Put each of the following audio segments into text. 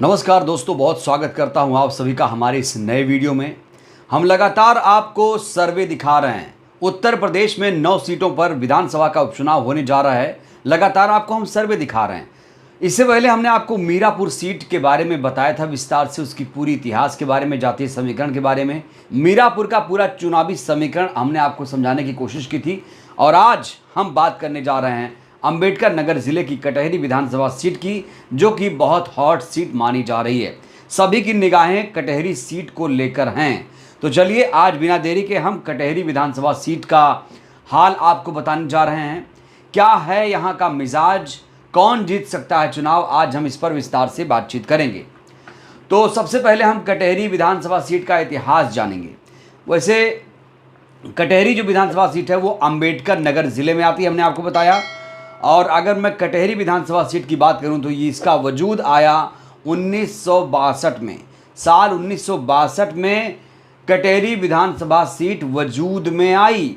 नमस्कार दोस्तों, बहुत स्वागत करता हूं आप सभी का हमारे इस नए वीडियो में। हम लगातार आपको सर्वे दिखा रहे हैं। उत्तर प्रदेश में 9 सीटों पर विधानसभा का उपचुनाव होने जा रहा है। लगातार आपको हम सर्वे दिखा रहे हैं। इससे पहले हमने आपको मीरापुर सीट के बारे में बताया था विस्तार से, उसकी पूरी इतिहास के बारे में, जातीय समीकरण के बारे में, मीरापुर का पूरा चुनावी समीकरण हमने आपको समझाने की कोशिश की थी। और आज हम बात करने जा रहे हैं अंबेडकर नगर जिले की कटहरी विधानसभा सीट की, जो कि बहुत हॉट सीट मानी जा रही है। सभी की निगाहें कटहरी सीट को लेकर हैं। तो चलिए आज बिना देरी के हम कटहरी विधानसभा सीट का हाल आपको बताने जा रहे हैं। क्या है यहाँ का मिजाज, कौन जीत सकता है चुनाव, आज हम इस पर विस्तार से बातचीत करेंगे। तो सबसे पहले हम कटहरी विधानसभा सीट का इतिहास जानेंगे। वैसे कटहरी जो विधानसभा सीट है वो अंबेडकर नगर जिले में आती है, हमने आपको बताया। और अगर मैं कटहरी विधानसभा सीट की बात करूं तो ये इसका वजूद आया 1962 में। साल 1962 में कटहरी विधानसभा सीट वजूद में आई।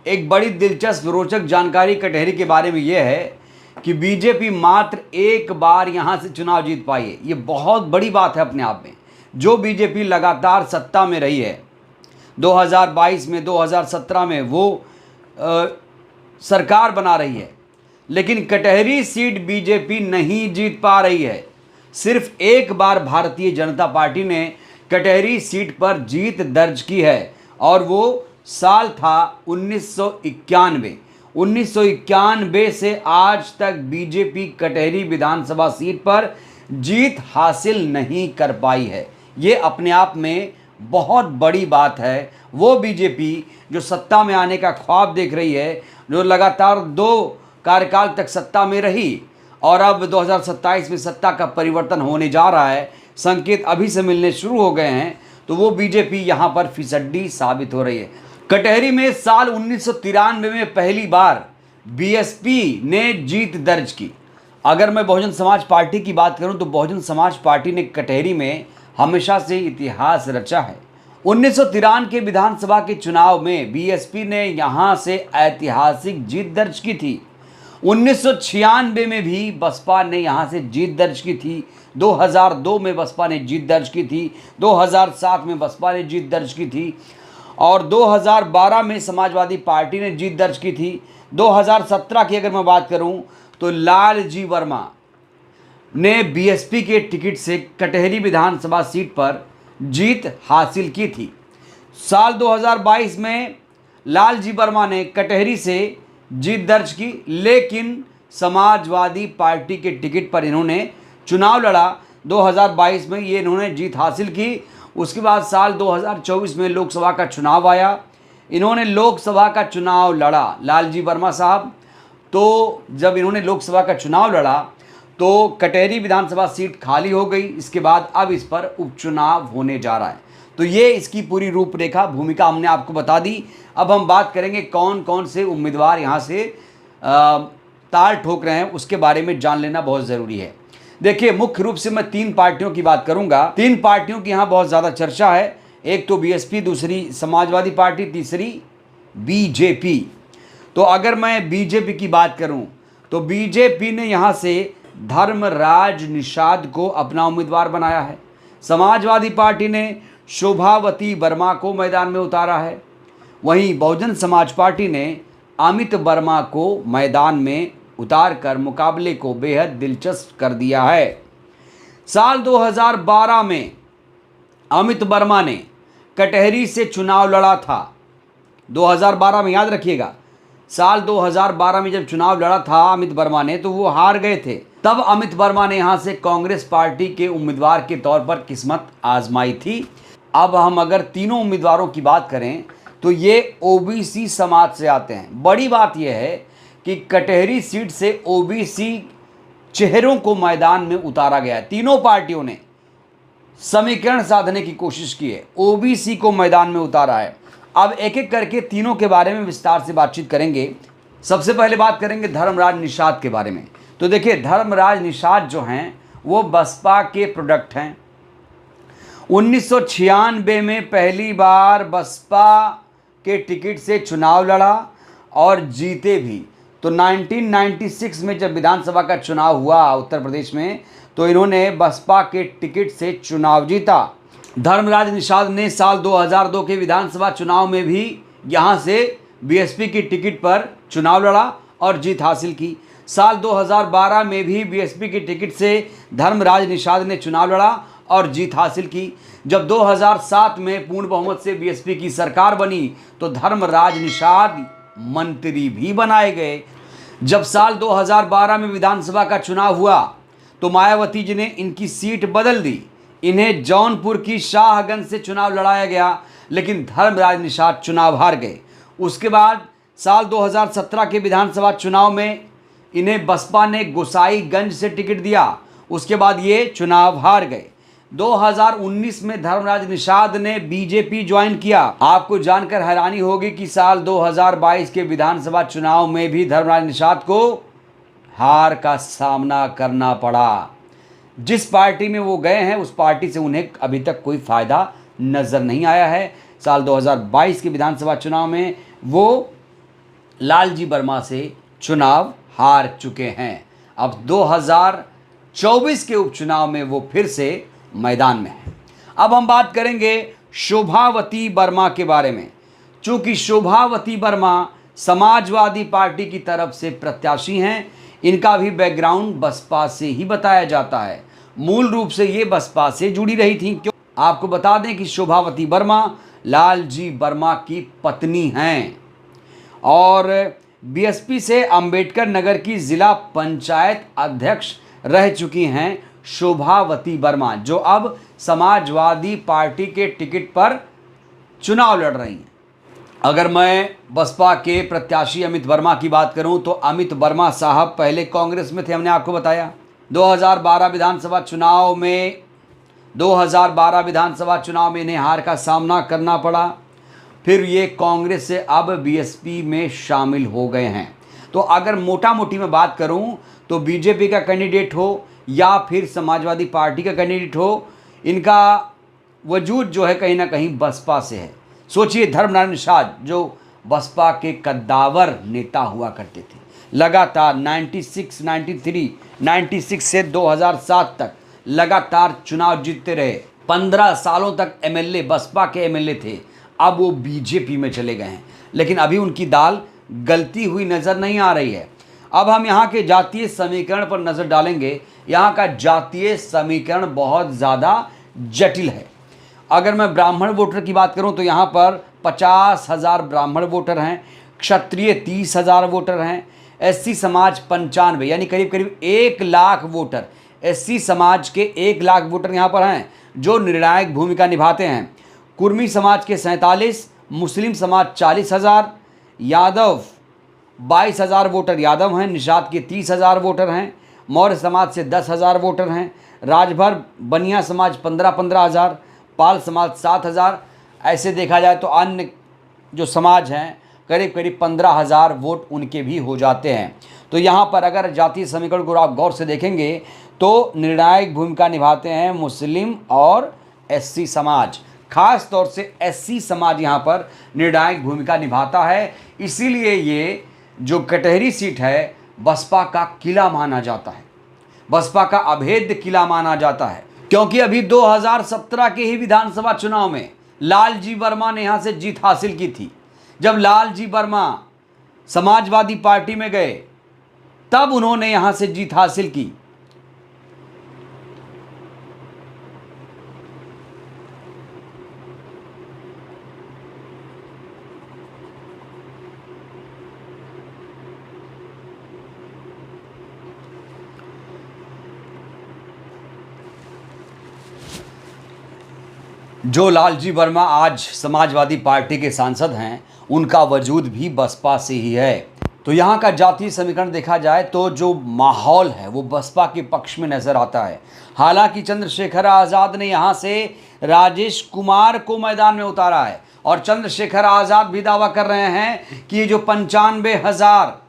एक बड़ी दिलचस्प रोचक जानकारी कटहरी के बारे में यह है कि बीजेपी मात्र एक बार यहाँ से चुनाव जीत पाई है। ये बहुत बड़ी बात है अपने आप में। जो बीजेपी लगातार सत्ता में रही है, 2022 में, 2017 में वो सरकार बना रही है, लेकिन कटहरी सीट बीजेपी नहीं जीत पा रही है। सिर्फ एक बार भारतीय जनता पार्टी ने कटहरी सीट पर जीत दर्ज की है और वो साल था 1991। 1991 से आज तक बीजेपी कटहरी विधानसभा सीट पर जीत हासिल नहीं कर पाई है। ये अपने आप में बहुत बड़ी बात है। वो बीजेपी जो सत्ता में आने का ख्वाब देख रही है, जो लगातार 2 कार्यकाल तक सत्ता में रही और अब 2027 में सत्ता का परिवर्तन होने जा रहा है, संकेत अभी से मिलने शुरू हो गए हैं, तो वो बीजेपी यहाँ पर फिसड्डी साबित हो रही है। कटहरी में साल 1993 में पहली बार बीएसपी ने जीत दर्ज की। अगर मैं बहुजन समाज पार्टी की बात करूं तो बहुजन समाज पार्टी ने कटहरी में हमेशा से इतिहास रचा है। 1993 के विधानसभा के चुनाव में बीएसपी ने यहाँ से ऐतिहासिक जीत दर्ज की थी। 1996 में भी बसपा ने यहाँ से जीत दर्ज की थी। 2002 में बसपा ने जीत दर्ज की थी। 2007 में बसपा ने जीत दर्ज की थी और 2012 में समाजवादी पार्टी ने जीत दर्ज की थी। 2017 की अगर मैं बात करूं तो लालजी वर्मा ने बीएसपी के टिकट से कटहरी विधानसभा सीट पर जीत हासिल की थी। साल 2022 में लालजी वर्मा ने कटहरी से जीत दर्ज की, लेकिन समाजवादी पार्टी के टिकट पर इन्होंने चुनाव लड़ा। 2022 में ये इन्होंने जीत हासिल की। उसके बाद साल 2024 में लोकसभा का चुनाव आया, इन्होंने लोकसभा का चुनाव लड़ा लालजी वर्मा साहब। तो जब इन्होंने लोकसभा का चुनाव लड़ा तो कटहरी विधानसभा सीट खाली हो गई। इसके बाद अब इस पर उपचुनाव होने जा रहा है। तो ये इसकी पूरी रूपरेखा, भूमिका हमने आपको बता दी। अब हम बात करेंगे कौन कौन से उम्मीदवार यहाँ से ताल ठोक रहे हैं, उसके बारे में जान लेना बहुत ज़रूरी है। देखिए, मुख्य रूप से मैं 3 पार्टियों की बात करूँगा। 3 पार्टियों की यहाँ बहुत ज़्यादा चर्चा है। एक तो बीएसपी, दूसरी समाजवादी पार्टी, तीसरी बीजेपी। तो अगर मैं बीजेपी की बात करूँ तो बीजेपी ने यहाँ से धर्मराज निषाद को अपना उम्मीदवार बनाया है। समाजवादी पार्टी ने शोभावती वर्मा को मैदान में उतारा है। वहीं बहुजन समाज पार्टी ने अमित वर्मा को मैदान में उतार कर मुकाबले को बेहद दिलचस्प कर दिया है। साल 2012 में अमित वर्मा ने कटहरी से चुनाव लड़ा था। 2012 में, याद रखिएगा, साल 2012 में जब चुनाव लड़ा था अमित वर्मा ने, तो वो हार गए थे। तब अमित वर्मा ने यहाँ से कांग्रेस पार्टी के उम्मीदवार के तौर पर किस्मत आजमाई थी। अब हम अगर तीनों उम्मीदवारों की बात करें तो ये ओबीसी समाज से आते हैं। बड़ी बात यह है कि कटहरी सीट से ओबीसी चेहरों को मैदान में उतारा गया है। तीनों पार्टियों ने समीकरण साधने की कोशिश की है, ओबीसी को मैदान में उतारा है। अब एक एक करके तीनों के बारे में विस्तार से बातचीत करेंगे। सबसे पहले बात करेंगे धर्मराज निषाद के बारे में। तो देखिए, धर्मराज निषाद जो हैं वो बसपा के प्रोडक्ट हैं। 1996 में पहली बार बसपा के टिकट से चुनाव लड़ा और जीते भी। तो 1996 में जब विधानसभा का चुनाव हुआ उत्तर प्रदेश में, तो इन्होंने बसपा के टिकट से चुनाव जीता। धर्मराज निषाद ने साल 2002 के विधानसभा चुनाव में भी यहां से बीएसपी की टिकट पर चुनाव लड़ा और जीत हासिल की। साल 2012 में भी बीएसपी की टिकट से धर्मराज निषाद ने चुनाव लड़ा और जीत हासिल की। जब 2007 में पूर्ण बहुमत से बीएसपी की सरकार बनी तो धर्मराज निषाद मंत्री भी बनाए गए। जब साल 2012 में विधानसभा का चुनाव हुआ तो मायावती जी ने इनकी सीट बदल दी। इन्हें जौनपुर की शाहगंज से चुनाव लड़ाया गया, लेकिन धर्मराज निषाद चुनाव हार गए। उसके बाद साल 2017 के विधानसभा चुनाव में इन्हें बसपा ने गोसाईगंज से टिकट दिया। उसके बाद ये चुनाव हार गए। 2019 में धर्मराज निषाद ने बीजेपी ज्वाइन किया। आपको जानकर हैरानी होगी कि साल 2022 के विधानसभा चुनाव में भी धर्मराज निषाद को हार का सामना करना पड़ा। जिस पार्टी में वो गए हैं उस पार्टी से उन्हें अभी तक कोई फायदा नजर नहीं आया है। साल 2022 के विधानसभा चुनाव में वो लालजी वर्मा से चुनाव हार चुके हैं। अब 2024 के उपचुनाव में वो फिर से मैदान में है। अब हम बात करेंगे शोभावती वर्मा के बारे में। चूंकि शोभावती वर्मा समाजवादी पार्टी की तरफ से प्रत्याशी हैं, इनका भी बैकग्राउंड बसपा से ही बताया जाता है। मूल रूप से ये बसपा से जुड़ी रही थी। क्यों? आपको बता दें कि शोभावती वर्मा लालजी वर्मा की पत्नी हैं और बीएसपी से अंबेडकर नगर की जिला पंचायत अध्यक्ष रह चुकी हैं शोभावती वर्मा, जो अब समाजवादी पार्टी के टिकट पर चुनाव लड़ रही हैं। अगर मैं बसपा के प्रत्याशी अमित वर्मा की बात करूं तो अमित वर्मा साहब पहले कांग्रेस में थे, हमने आपको बताया। 2012 विधानसभा चुनाव में इन्हें हार का सामना करना पड़ा। फिर ये कांग्रेस से अब बीएसपी में शामिल हो गए हैं। तो अगर मोटा मोटी मैं बात करूं तो बीजेपी का कैंडिडेट हो या फिर समाजवादी पार्टी का कैंडिडेट हो, इनका वजूद जो है कहीं ना कहीं बसपा से है। सोचिए, धर्मराज निषाद जो बसपा के कद्दावर नेता हुआ करते थे, लगातार 96 से 2007 तक लगातार चुनाव जीतते रहे। 15 सालों तक एमएलए, बसपा के एमएलए थे। अब वो बीजेपी में चले गए हैं, लेकिन अभी उनकी दाल गलती हुई नज़र नहीं आ रही है। अब हम यहाँ के जातीय समीकरण पर नज़र डालेंगे। यहाँ का जातीय समीकरण बहुत ज़्यादा जटिल है। अगर मैं ब्राह्मण वोटर की बात करूं तो यहाँ पर 50,000 ब्राह्मण वोटर हैं, क्षत्रिय 30,000 वोटर हैं, एससी समाज 95, यानी करीब करीब 1 लाख वोटर, एससी समाज के 1 लाख वोटर यहाँ पर हैं जो निर्णायक भूमिका निभाते हैं। कुर्मी समाज के 47, मुस्लिम समाज 40,000, यादव 22,000 वोटर यादव हैं, निषाद के 30,000 वोटर हैं, मौर्य समाज से 10,000 वोटर हैं, राजभर बनिया समाज 15,000, पाल समाज 7,000। ऐसे देखा जाए तो अन्य जो समाज हैं करीब करीब 15,000 वोट उनके भी हो जाते हैं। तो यहाँ पर अगर जातीय समीकरण को आप गौर से देखेंगे तो निर्णायक भूमिका निभाते हैं मुस्लिम और एससी समाज। खास तौर से एससी समाज यहाँ पर निर्णायक भूमिका निभाता है। इसीलिए ये जो कटहरी सीट है बसपा का किला माना जाता है, बसपा का अभेद्य किला माना जाता है। क्योंकि अभी 2017 के ही विधानसभा चुनाव में लालजी वर्मा ने यहां से जीत हासिल की थी। जब लालजी वर्मा समाजवादी पार्टी में गए तब उन्होंने यहां से जीत हासिल की। जो लालजी वर्मा आज समाजवादी पार्टी के सांसद हैं, उनका वजूद भी बसपा से ही है। तो यहाँ का जातीय समीकरण देखा जाए तो जो माहौल है वो बसपा के पक्ष में नज़र आता है। हालांकि चंद्रशेखर आज़ाद ने यहाँ से राजेश कुमार को मैदान में उतारा है और चंद्रशेखर आज़ाद भी दावा कर रहे हैं कि ये जो 95,000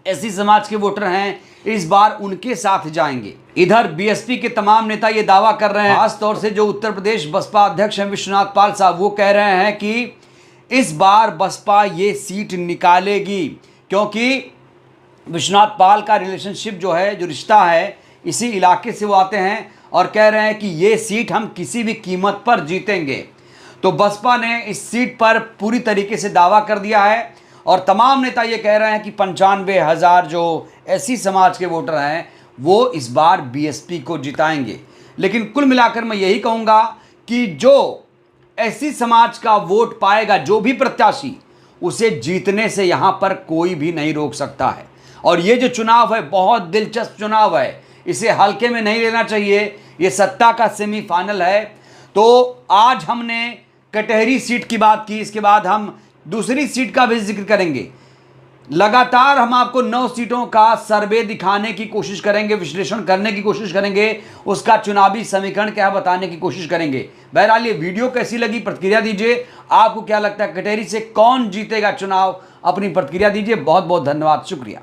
एससी समाज के वोटर हैं इस बार उनके साथ जाएंगे। इधर बीएसपी के तमाम नेता ये दावा कर रहे हैं, खास तौर से जो उत्तर प्रदेश बसपा अध्यक्ष हैं विश्वनाथ पाल साहब, वो कह रहे हैं कि इस बार बसपा ये सीट निकालेगी। क्योंकि विश्वनाथ पाल का रिलेशनशिप जो है, जो रिश्ता है, इसी इलाके से वो आते हैं और कह रहे हैं कि ये सीट हम किसी भी कीमत पर जीतेंगे। तो बसपा ने इस सीट पर पूरी तरीके से दावा कर दिया है और तमाम नेता ये कह रहे हैं कि 95,000 जो एससी समाज के वोटर हैं वो इस बार बीएसपी को जिताएंगे। लेकिन कुल मिलाकर मैं यही कहूँगा कि जो एससी समाज का वोट पाएगा, जो भी प्रत्याशी, उसे जीतने से यहाँ पर कोई भी नहीं रोक सकता है। और ये जो चुनाव है बहुत दिलचस्प चुनाव है, इसे हल्के में नहीं लेना चाहिए। ये सत्ता का सेमीफाइनल है। तो आज हमने कटहरी सीट की बात की, इसके बाद हम दूसरी सीट का भी जिक्र करेंगे। लगातार हम आपको 9 सीटों का सर्वे दिखाने की कोशिश करेंगे, विश्लेषण करने की कोशिश करेंगे, उसका चुनावी समीकरण क्या बताने की कोशिश करेंगे। बहरहाल ये वीडियो कैसी लगी प्रतिक्रिया दीजिए। आपको क्या लगता है कटहरी से कौन जीतेगा चुनाव? अपनी प्रतिक्रिया दीजिए। बहुत बहुत धन्यवाद, शुक्रिया।